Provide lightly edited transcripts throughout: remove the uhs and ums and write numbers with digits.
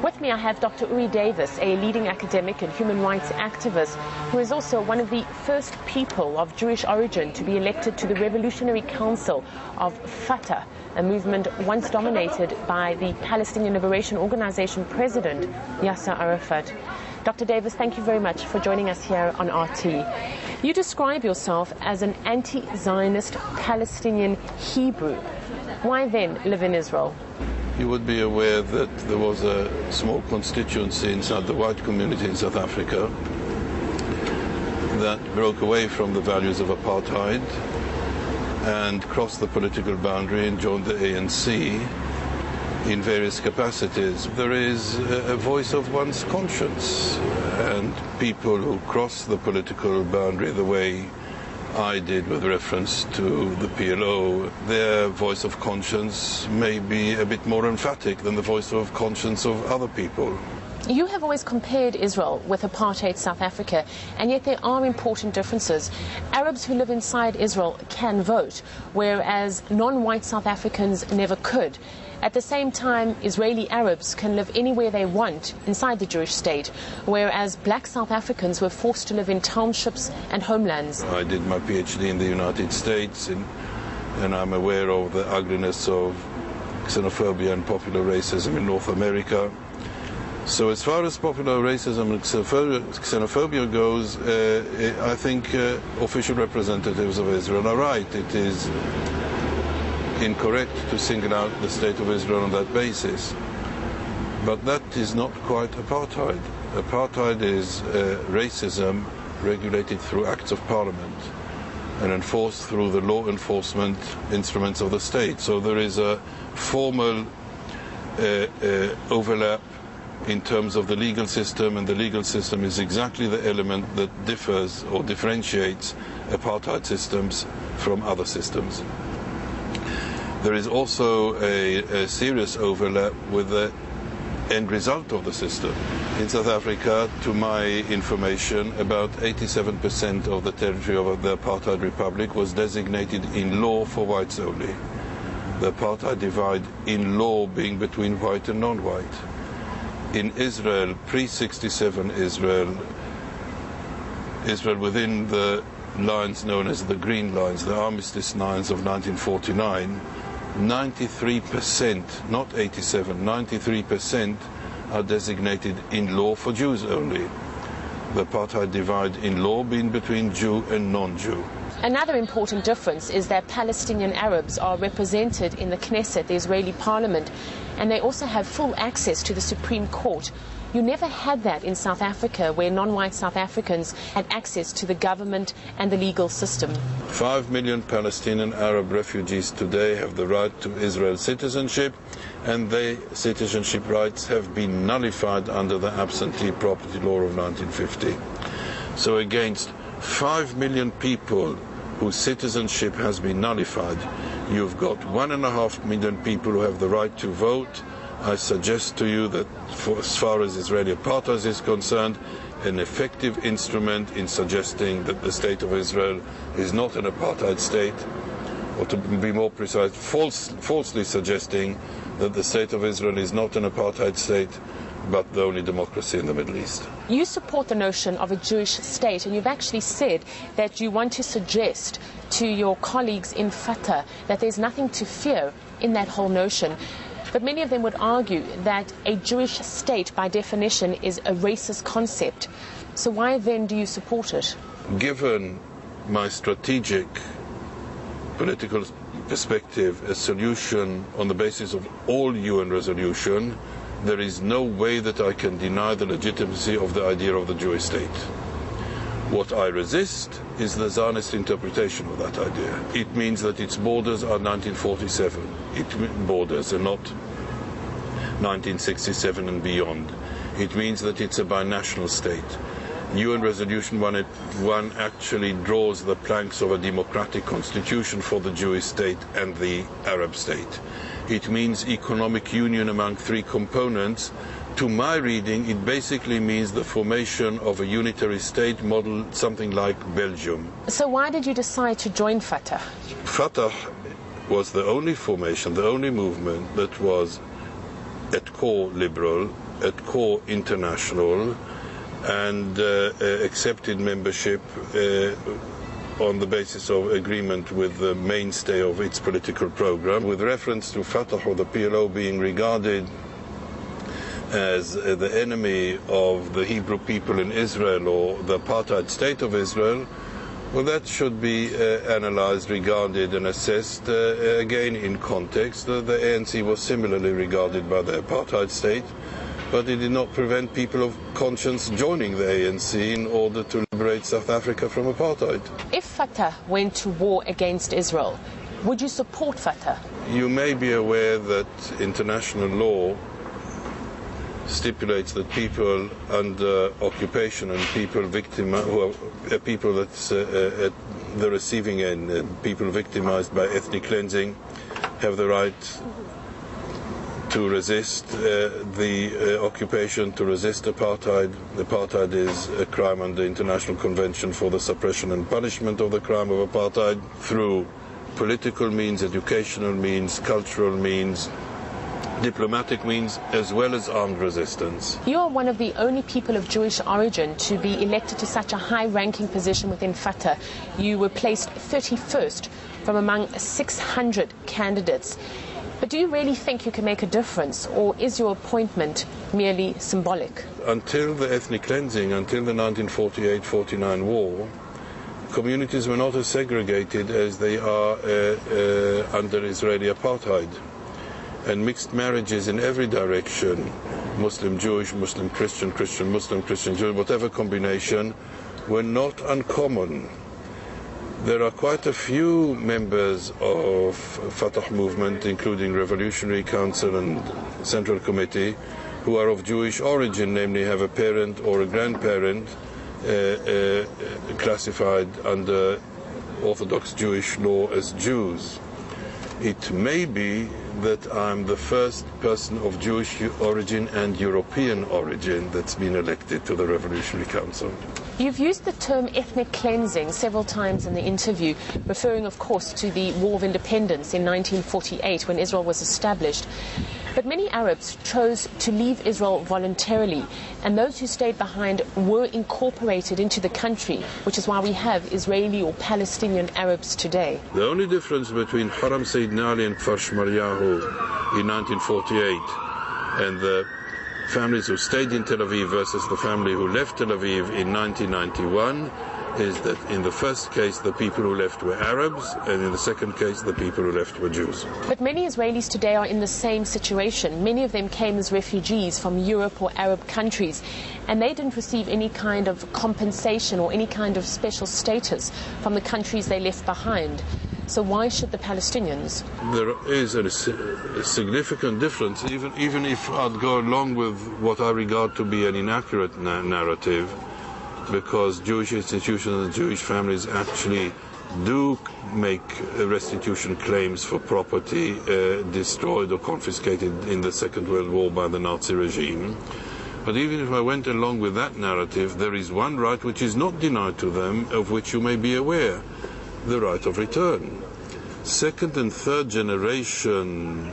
With me I have Dr. Uri Davis, a leading academic and human rights activist, who is also one of the first people of Jewish origin to be elected to the Revolutionary Council of Fatah, a movement once dominated by the Palestinian Liberation Organization president, Yasser Arafat. Dr. Davis, thank you very much for joining us here on RT. You describe yourself as an anti-Zionist Palestinian Hebrew. Why then live in Israel? You would be aware that there was a small constituency inside the white community in South Africa that broke away from the values of apartheid and crossed the political boundary and joined the ANC in various capacities. There is a voice of one's conscience, and people who cross the political boundary the way I did with reference to the PLO, their voice of conscience may be a bit more emphatic than the voice of conscience of other people. You have always compared Israel with apartheid South Africa, and yet there are important differences. Arabs who live inside Israel can vote, whereas non-white South Africans never could. At the same time, Israeli Arabs can live anywhere they want inside the Jewish state, whereas black South Africans were forced to live in townships and homelands. I did my PhD in the United States, and I'm aware of the ugliness of xenophobia and popular racism in North America. So as far as popular racism and xenophobia goes, I think official representatives of Israel are right. It is incorrect to single out the state of Israel on that basis. But that is not quite apartheid. Apartheid is racism regulated through acts of parliament and enforced through the law enforcement instruments of the state. So there is a formal overlap in terms of the legal system, and the legal system is exactly the element that differs or differentiates apartheid systems from other systems. There is also a serious overlap with the end result of the system. In South Africa, to my information, about 87% of the territory of the apartheid republic was designated in law for whites only. The apartheid divide in law being between white and non-white. In Israel, pre-67 Israel within the lines known as the Green Lines, the Armistice Lines of 1949, 93%, not 87, 93% are designated in law for Jews only. The apartheid divide in law being between Jew and non-Jew. Another important difference is that Palestinian Arabs are represented in the Knesset, the Israeli parliament, and they also have full access to the Supreme Court. You never had that in South Africa, where non-white South Africans had access to the government and the legal system. 5 million Palestinian Arab refugees today have the right to Israel citizenship, and their citizenship rights have been nullified under the absentee property law of 1950. So against 5 million people whose citizenship has been nullified, you've got 1.5 million people who have the right to vote. I suggest to you that, as far as Israeli apartheid is concerned, an effective instrument in suggesting that the state of Israel is not an apartheid state, or to be more precise, falsely suggesting that the state of Israel is not an apartheid state, but the only democracy in the Middle East. You support the notion of a Jewish state, and you've actually said that you want to suggest to your colleagues in Fatah that there's nothing to fear in that whole notion. But many of them would argue that a Jewish state, by definition, is a racist concept. So why then do you support it? Given my strategic political perspective, a solution on the basis of all UN resolution, there is no way that I can deny the legitimacy of the idea of the Jewish state. What I resist is the Zionist interpretation of that idea. It means that its borders are 1947 borders and not 1967 and beyond. It means that it's a binational state. UN Resolution 181 actually draws the planks of a democratic constitution for the Jewish state and the Arab state. It means economic union among three components. To my reading, it basically means the formation of a unitary state model, something like Belgium. So why did you decide to join Fatah? Fatah was the only formation, the only movement that was at core liberal at core international and accepted membership on the basis of agreement with the mainstay of its political program. With reference to Fatah or the PLO being regarded as the enemy of the Hebrew people in Israel or the apartheid state of Israel, well, that should be analyzed, regarded and assessed again in context. The ANC was similarly regarded by the apartheid state, but it did not prevent people of conscience joining the ANC in order to liberate South Africa from apartheid. If Fatah went to war against Israel, would you support Fatah? You may be aware that international law stipulates that people under occupation and people who are people that's at the receiving end, people victimized by ethnic cleansing, have the right to resist the occupation, to resist apartheid. Apartheid is a crime under the International Convention for the Suppression and Punishment of the Crime of Apartheid through political means, educational means, cultural means, diplomatic means, as well as armed resistance. You are one of the only people of Jewish origin to be elected to such a high-ranking position within Fatah. You were placed 31st from among 600 candidates. But do you really think you can make a difference, or is your appointment merely symbolic? Until the ethnic cleansing, until the 1948-49 war, communities were not as segregated as they are under Israeli apartheid. And mixed marriages in every direction, Muslim-Jewish, Muslim-Christian, Christian-Muslim, Christian-Jewish, whatever combination, were not uncommon. There are quite a few members of Fatah movement, including Revolutionary Council and Central Committee, who are of Jewish origin, namely have a parent or a grandparent classified under Orthodox Jewish law as Jews. It may be that I'm the first person of Jewish origin and European origin that's been elected to the Revolutionary Council. You've used the term ethnic cleansing several times in the interview, referring, of course, to the War of Independence in 1948 when Israel was established. But many Arabs chose to leave Israel voluntarily, and those who stayed behind were incorporated into the country, which is why we have Israeli or Palestinian Arabs today. The only difference between Haram Sayyidina Ali and Kfar Shmaryahu in 1948 and the families who stayed in Tel Aviv versus the family who left Tel Aviv in 1991 is that in the first case the people who left were Arabs, and in the second case the people who left were Jews. But many Israelis today are in the same situation. Many of them came as refugees from Europe or Arab countries, and they didn't receive any kind of compensation or any kind of special status from the countries they left behind. So why should the Palestinians? There is a significant difference, even if I'd go along with what I regard to be an inaccurate narrative, because Jewish institutions and Jewish families actually do make restitution claims for property destroyed or confiscated in the Second World War by the Nazi regime. But even if I went along with that narrative, there is one right which is not denied to them, of which you may be aware: the right of return. Second and third generation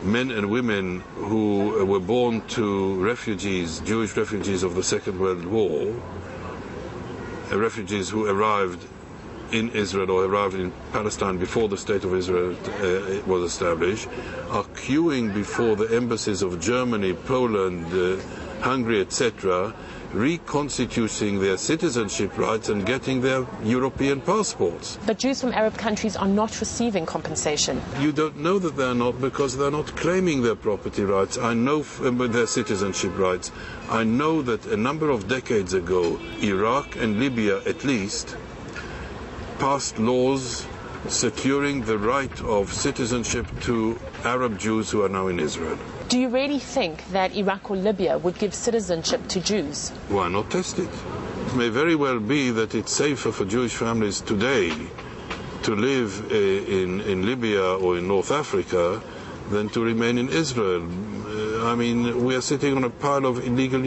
men and women who were born to refugees, Jewish refugees of the Second World War, refugees who arrived in Israel or arrived in Palestine before the State of Israel was established, are queuing before the embassies of Germany, Poland, Hungary, etc., reconstituting their citizenship rights and getting their European passports. But Jews from Arab countries are not receiving compensation. You don't know that they're not, because they're not claiming their property rights. I know their citizenship rights. I know that a number of decades ago, Iraq and Libya at least passed laws securing the right of citizenship to Arab Jews who are now in Israel. Do you really think that Iraq or Libya would give citizenship to Jews? Why not test it? It may very well be that it's safer for Jewish families today to live in Libya or in North Africa than to remain in Israel. I mean, we are sitting on a pile of illegal